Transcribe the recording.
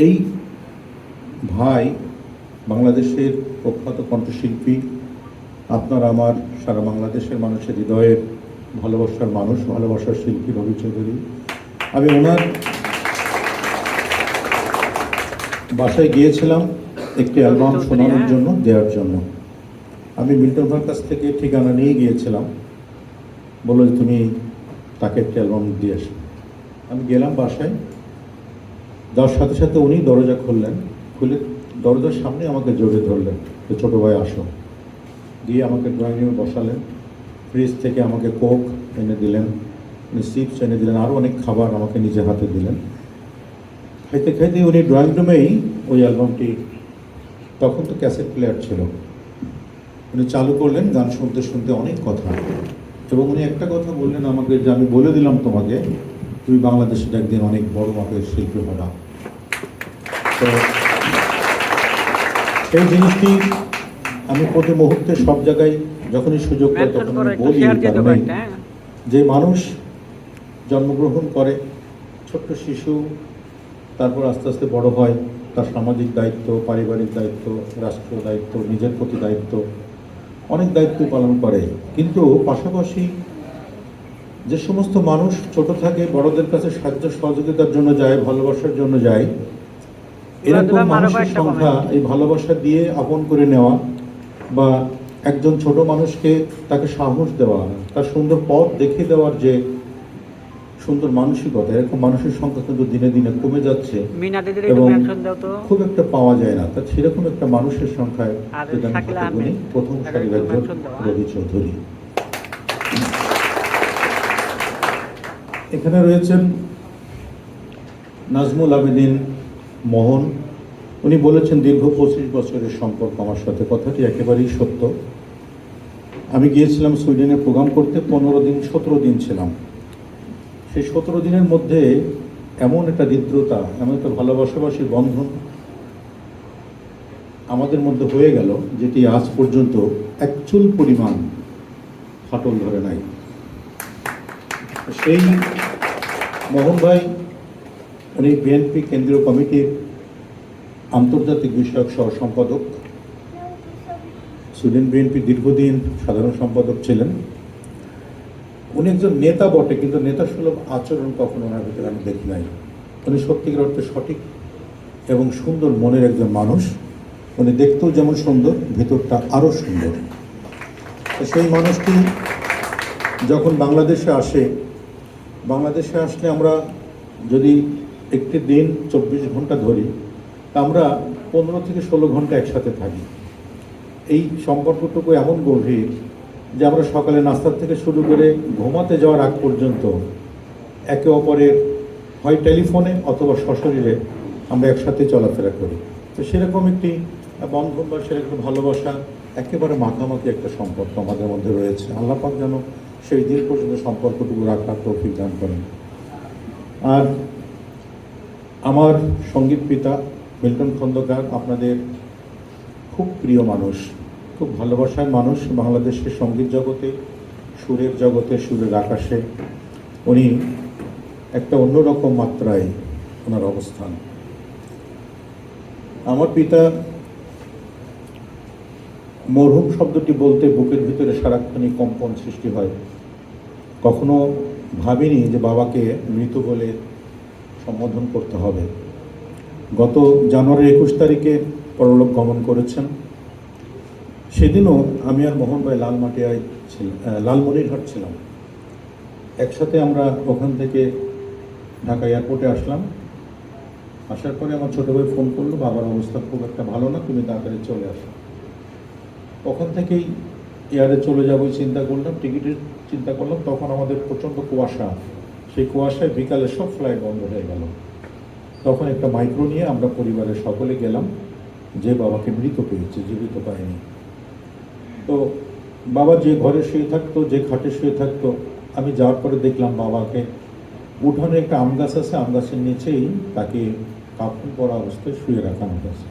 এই ভাই বাংলাদেশের প্রখ্যাত কণ্ঠশিল্পী, আপনার আমার সারা বাংলাদেশের মানুষের হৃদয়ের ভালোবাসার মানুষ, ভালোবাসার শিল্পী রবি চৌধুরী। আমি ওনার বাসায় গিয়েছিলাম একটি অ্যালবাম শোনানোর জন্য, দেওয়ার জন্য। আমি মিল্টন ভাইয়ের কাছ থেকে ঠিকানা নিয়ে গিয়েছিলাম, বললো যে তুমি তাকে একটি অ্যালবাম দিয়ে আসো। আমি গেলাম বাসায়, যাওয়ার সাথে সাথে উনি দরজা খুললেন, খুলে দরজার সামনে আমাকে জড়িয়ে ধরলেন যে ছোটো ভাই আসো। দিয়ে আমাকে ড্রয়িং রুমে বসালেন, ফ্রিজ থেকে আমাকে কোক এনে দিলেন, চিপস এনে দিলেন, আরও অনেক খাবার আমাকে নিজে হাতে দিলেন। খাইতে খাইতে উনি ড্রয়িং রুমেই ওই অ্যালবামটি, তখন তো ক্যাসেট প্লেয়ার ছিল, উনি চালু করলেন, গান শুনতে শুনতে অনেক কথা। এবং উনি একটা কথা বললেন আমাকে যে আমি বলে দিলাম তোমাকে, তুমি বাংলাদেশের একদিন অনেক বড় মাপের শিল্পী হবা। তো সেই জিনিসটি আমি প্রতি মুহূর্তে সব জায়গায় যখনই সুযোগ পাই তখন আমি বলি, কারণে যে মানুষ জন্মগ্রহণ করে ছোট্ট শিশু, তারপর আস্তে আস্তে বড় হয়, তার সামাজিক দায়িত্ব, পারিবারিক দায়িত্ব, রাষ্ট্রীয় দায়িত্ব, নিজের প্রতি দায়িত্ব, অনেক দায়িত্ব পালন করে। কিন্তু পাশাপাশি যে সমস্ত মানুষ ছোট থাকে বড়দের কাছে সাহায্য সহযোগিতার জন্য যায়, ভালোবাসার জন্য যায়, এরকম মানুষের সংখ্যা, এই ভালোবাসা দিয়ে আপন করে নেওয়া বা একজন ছোট মানুষকে তাকে সাহস দেওয়া, তার সুন্দর পথ দেখিয়ে দেওয়ার যে সুন্দর মানসিকতা, এরকম মানুষের সংখ্যা কিন্তু দিনে দিনে কমে যাচ্ছে এবং খুব একটা পাওয়া যায় না। তা সেরকম একটা মানুষের সংখ্যায় প্রথম সারির একজন রবি চৌধুরী। এখানে রয়েছেন নাজমুল আবেদিন মোহন। উনি বলেছেন দীর্ঘ 25 বছরের সম্পর্ক আমার সাথে, কথাটি একেবারেই সত্য। আমি গিয়েছিলাম সুইডেনে প্রোগ্রাম করতে, 17 দিন 17 দিন ছিলাম। সেই 17 দিনের মধ্যে এমন একটা হৃদ্রতা, এমন একটা ভালোবাসাবাসী বন্ধন আমাদের মধ্যে হয়ে গেল, যেটি আজ পর্যন্ত এক চুল পরিমাণ ফাটল ধরে নাই। সেই মোহন ভাই, উনি বিএনপি কেন্দ্রীয় কমিটির আন্তর্জাতিক বিষয়ক সহ সম্পাদক, সুইডেন বিএনপি দীর্ঘদিন সাধারণ সম্পাদক ছিলেন। উনি একজন নেতা বটে, কিন্তু নেতা সুলভ আচরণ কখনো ওনার ভিতরে আমি দেখি নাই। উনি সত্যিকার অর্থে সঠিক এবং সুন্দর মনের একজন মানুষ। উনি দেখতেও যেমন সুন্দর, ভেতরটা আরও সুন্দর। সেই মানুষটি যখন বাংলাদেশে আসলে আমরা যদি একটি দিন 24 ঘন্টা ধরি, তা আমরা 15 থেকে 16 ঘন্টা একসাথে থাকি। এই সম্পর্কটুকু এমন গভীর যে আমরা সকালে নাস্তার থেকে শুরু করে ঘুমাতে যাওয়ার আগ পর্যন্ত একে অপরের হয় টেলিফোনে অথবা সশরীরে আমরা একসাথে চলাফেরা করি। তো সেরকম একটি বন্ধন বা সেরকম ভালোবাসা, একেবারে মাখামাখি একটা সম্পর্ক আমাদের মধ্যে রয়েছে। আল্লাহ পাক যেন সেই দিন পর্যন্ত সম্পর্কটুকু রাখার তৌফিক দান করেন। আর আমার সঙ্গীত পিতা মিল্টন খন্দকার আপনাদের খুব প্রিয় মানুষ, খুব ভালোবাসার মানুষ। বাংলাদেশের সঙ্গীত জগতে, সুরের জগতে, সুরের আকাশে উনি একটা অন্যরকম মাত্রায় ওনার অবস্থান। আমার পিতা, মরহুম শব্দটি বলতে বুকের ভিতরে সারাক্ষণই কম্পন সৃষ্টি হয়। কখনো ভাবিনি যে বাবাকে মৃত বলে সম্বোধন করতে হবে। গত জানুয়ারির 21 তারিখে পরলোক গমন করেছেন। সেদিনও আমি আর মোহন ভাই লালমনিরহাট ছিলাম। একসাথে আমরা ওখান থেকে ঢাকা এয়ারপোর্টে আসলাম। আসার পরে আমার ছোটো ভাই ফোন করলো, বাবার অবস্থা খুব একটা ভালো না, তুমি তাড়াতাড়ি চলে আসো। ওখান থেকেই এয়ারে চলে যাবোই চিন্তা করলাম, টিকিটের চিন্তা করলাম। তখন আমাদের প্রচণ্ড কুয়াশা, সেই কুয়াশায় বিকালে সব ফ্লাইট বন্ধ হয়ে গেল। তখন একটা মাইক্রো নিয়ে আমরা পরিবারের সকলে গেলাম, যে বাবাকে মৃত পেয়েছে, জীবিত পায়নি। তো বাবা যে ঘরে শুয়ে থাকতো, যে খাটে শুয়ে থাকতো, আমি যাওয়ার পরে দেখলাম বাবাকে উঠানে একটা আম গাছ আছে, আম গাছের নিচেই তাকে কাপড় পরা অবস্থায় শুয়ে রাখানো গেছে।